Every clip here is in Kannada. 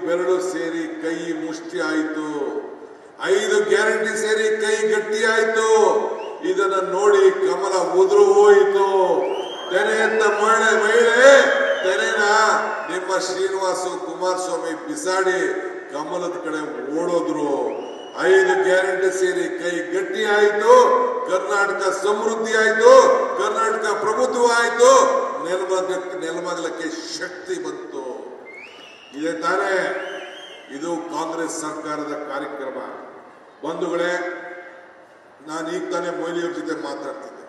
ಬೆರಳು ಸೇರಿ ಕೈ ಮುಷ್ಟಿ ಆಯಿತು, 5 ಗ್ಯಾರಂಟಿ ಸೇರಿ ಕೈ ಗಟ್ಟಿ ಆಯಿತು. ಇದನ್ನ ನೋಡಿ ಕಮಲ ಉದುರು ಹೋಯಿತು. ತೆನೆ ಎತ್ತ ಮಹಿಳೆ ತೆನೆನ ನಿಮ್ಮ ಶ್ರೀನಿವಾಸ ಕುಮಾರಸ್ವಾಮಿ ಬಿಸಾಡಿ ಕಮಲದ ಕಡೆ ಓಡೋದ್ರು. 5 ಗ್ಯಾರಂಟಿ ಸೇರಿ ಕೈ ಗಟ್ಟಿ ಆಯಿತು. ಕರ್ನಾಟಕ ಸಮೃದ್ಧಿ ಆಯಿತು, ಕರ್ನಾಟಕ ಪ್ರಭುತ್ವ ಆಯಿತು, ನೆಲಮಗಲಕ್ಕೆ ಶಕ್ತಿ ಬಂತು. ಇದೇ ತಾನೇ ಇದು ಕಾಂಗ್ರೆಸ್ ಸರ್ಕಾರದ ಕಾರ್ಯಕ್ರಮ. ಬಂಧುಗಳೇ, ನಾನು ಈಗ ತಾನೇ ಮೊಯ್ಲಿಯವರ ಜೊತೆ ಮಾತಾಡ್ತಿದ್ದೆ.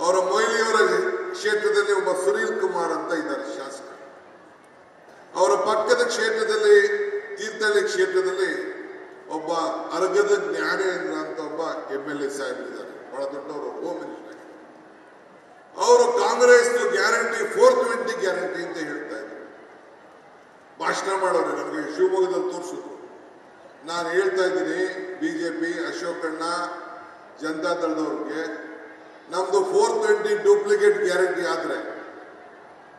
ಅವರ ಮೊಯ್ಲಿಯವರ ಕ್ಷೇತ್ರದಲ್ಲಿ ಒಬ್ಬ ಸುನೀಲ್ ಕುಮಾರ್ ಅಂತ ಇದ್ದಾರೆ ಶಾಸಕ. ಅವರ ಪಕ್ಕದ ಕ್ಷೇತ್ರದಲ್ಲಿ ತೀರ್ಥಹಳ್ಳಿ ಕ್ಷೇತ್ರದಲ್ಲಿ ಒಬ್ಬ ಅರ್ಗದ ಜ್ಞಾನೇಂದ್ರ ಅಂತ ಒಬ್ಬ MLA ಸಾಹೇಬರಿದ್ದಾರೆ, ಬಹಳ ದೊಡ್ಡವರು, ಹೋಮ್ ಮಿನಿಸ್ಟರ್. ಅವರು ಕಾಂಗ್ರೆಸ್ ಗ್ಯಾರಂಟಿ 420 ಗ್ಯಾರಂಟಿ ಅಂತ ಹೇಳ್ತಾ ಇದ್ರು, ಭಾಷಣ ಮಾಡೋರು. ನನಗೆ ಶಿವಮೊಗ್ಗದಲ್ಲಿ ತೋರಿಸಿದ್ರು. ನಾನು ಹೇಳ್ತಾ ಇದ್ದೀನಿ, ಬಿಜೆಪಿ ಅಶೋಕಣ್ಣ ಜನತಾದಳದವ್ರಿಗೆ, ನಮ್ದು 420 ಡೂಪ್ಲಿಕೇಟ್ ಗ್ಯಾರಂಟಿ ಆದ್ರೆ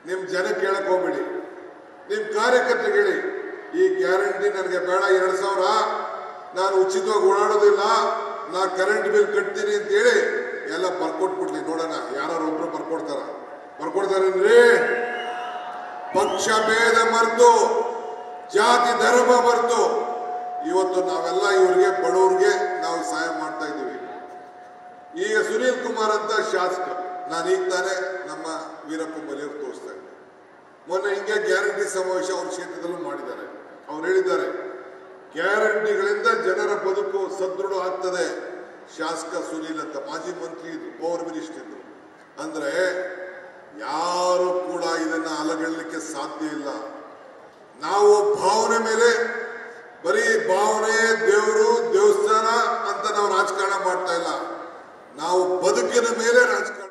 ನಿಮ್ ಜನ ಕೇಳಕ್ ಹೋಗ್ಬೇಡಿ, ನಿಮ್ ಕಾರ್ಯಕರ್ತರಿಗೆ ಹೇಳಿ, ಈ ಗ್ಯಾರಂಟಿ ನನಗೆ ಬೇಡ, 2000 ನಾನು ಉಚಿತವಾಗಿ ಓಡಾಡೋದಿಲ್ಲ, ನಾ ಕರೆಂಟ್ ಬಿಲ್ ಕಟ್ತೀನಿ ಅಂತ ಹೇಳಿ ಎಲ್ಲ ಬರ್ಕೊಟ್ಬಿಡ್ಲಿ. ನೋಡೋಣ ಯಾರು ಒಬ್ರು ಬರ್ಕೊಡ್ತಾರೇನ್ರಿ? ಪಕ್ಷ ಭೇದ ಮರೆತು, ಜಾತಿ ಧರ್ಮ ಮರೆತು ಇವತ್ತು ನಾವೆಲ್ಲ ಇವ್ರಿಗೆ ಬಡವ್ರಿಗೆ ನಾವು ಸಹಾಯ ಮಾಡ್ತಾ ಇದ್ದೀವಿ. ಈಗ ಸುನೀಲ್ ಕುಮಾರ್ ಅಂತ ಶಾಸಕ, ನಾನು ಈಗ ತಾನೇ ನಮ್ಮ ವೀರಪ್ಪ ಮೊಯ್ಲಿಯವರು ತೋರಿಸ್ತಾ ಇದ್ದೆ. ಮೊನ್ನೆ ಹಿಂಗೆ ಗ್ಯಾರಂಟಿ ಸಮಾವೇಶ ಅವ್ರ ಕ್ಷೇತ್ರದಲ್ಲೂ ಮಾಡಿದ್ದಾರೆ. ಅವ್ರು ಹೇಳಿದ್ದಾರೆ, ಗ್ಯಾರಂಟಿಗಳಿಂದ ಜನರ ಬದುಕು ಸದೃಢ ಆಗ್ತದೆ. ಶಾಸಕ ಸುನೀಲ್ ಅಂತ ಮಾಜಿ ಮಂತ್ರಿ ಇದ್ರು, ಪವರ್ ಮಿನಿಸ್ಟರ್ ಇದ್ರು. ಅಂದ್ರೆ ಯಾರು ಕೂಡ ಇದನ್ನ ಅಲಗಳ್ಳಲಿಕ್ಕೆ ಸಾಧ್ಯ ಇಲ್ಲ. ನಾವು ಭಾವನೆ ಮೇಲೆ, ಬರೀ ಭಾವನೆ, ದೇವರು, ದೇವಸ್ಥಾನ ಅಂತ ನಾವು ರಾಜಕಾರಣ ಮಾಡ್ತಾ ಇಲ್ಲ. ನಾವು ಬದುಕಿನ ಮೇಲೆ ರಾಜಕಾರಣ